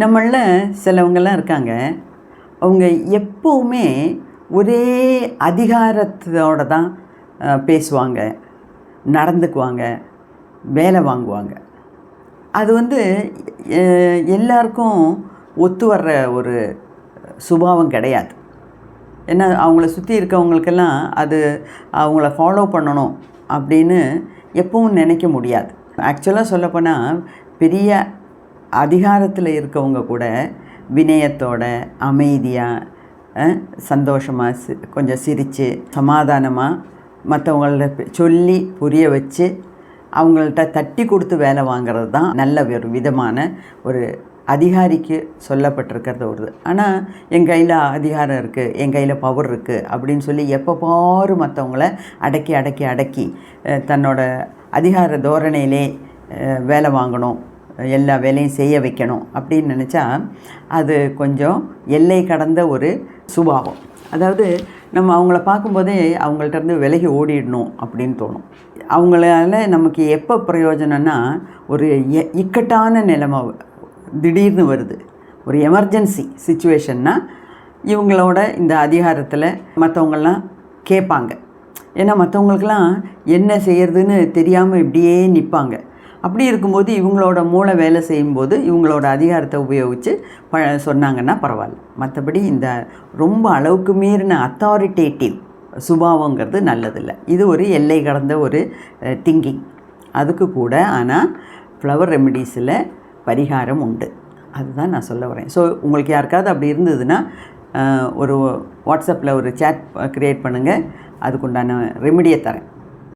நம்மளில் சிலவங்கெல்லாம் இருக்காங்க, அவங்க எப்போவுமே ஒரே அதிகாரத்தோடு தான் பேசுவாங்க, நடந்துக்குவாங்க, வேலை வாங்குவாங்க. அது எல்லாருக்கும் ஒத்து வர்ற ஒரு சுபாவம் கிடையாது. ஏன்னா அவங்கள சுற்றி இருக்கவங்களுக்கெல்லாம் அது அவங்கள ஃபாலோ பண்ணணும் அப்படின்னு எப்பவும் நினைக்க முடியாது. ஆக்சுவலாக சொல்லப்போனால் பெரிய அதிகாரத்தில் இருக்கவங்க கூட வினயத்தோட, அமைதியாக, சந்தோஷமாக, கொஞ்சம் சிரித்து சமாதானமாக மற்றவங்கள சொல்லி புரிய வச்சு அவங்கள்ட்ட தட்டி கொடுத்து வேலை வாங்கிறது தான் நல்ல ஒரு விதமான ஒரு அதிகாரிக்கு சொல்லப்பட்டிருக்கிறது ஒரு. ஆனால் என் கையில் அதிகாரம் இருக்குது, என் கையில் பவர் இருக்குது அப்படின்னு சொல்லி எப்போ பாரு மற்றவங்கள அடக்கி தன்னோட அதிகார தோரணையிலே வேலை வாங்கணும், எல்லா வேலையும் செய்ய வைக்கணும் அப்படின்னு நினச்சா அது கொஞ்சம் எல்லை கடந்த ஒரு சுபாவம். அதாவது நம்ம அவங்கள பார்க்கும்போதே அவங்கள்ட்ட விலகி ஓடிடணும் அப்படின்னு தோணும். அவங்களால நமக்கு எப்போ பிரயோஜனம்னா, ஒரு இக்கட்டான நிலைமை திடீர்னு வருது, ஒரு எமர்ஜென்சி சிச்சுவேஷன்னா இவங்களோட இந்த அதிகாரத்தில் மற்றவங்கள்லாம் கேட்பாங்க. ஏன்னா மற்றவங்களுக்கெல்லாம் என்ன செய்கிறதுன்னு தெரியாமல் இப்படியே நிற்பாங்க. அப்படி இருக்கும்போது இவங்களோட மூளை வேலை செய்யும்போது இவங்களோட அதிகாரத்தை உபயோகித்து சொன்னாங்கன்னா பரவாயில்ல. மற்றபடி இந்த ரொம்ப அளவுக்கு மீறின அத்தாரிட்டேட்டிவ் சுபாவங்கிறது நல்லதில்லை. இது ஒரு எல்லை கடந்த ஒரு திங்கிங். அதுக்கு கூட ஆனால் ஃப்ளவர் ரெமிடிஸில் பரிகாரம் உண்டு. அதுதான் நான் சொல்ல வரேன். ஸோ உங்களுக்கு யாருக்காவது அப்படி இருந்ததுன்னா ஒரு வாட்ஸ்அப்பில் ஒரு சேட் க்ரியேட் பண்ணுங்கள், அதுக்குண்டான ரெமிடியை தரேன்.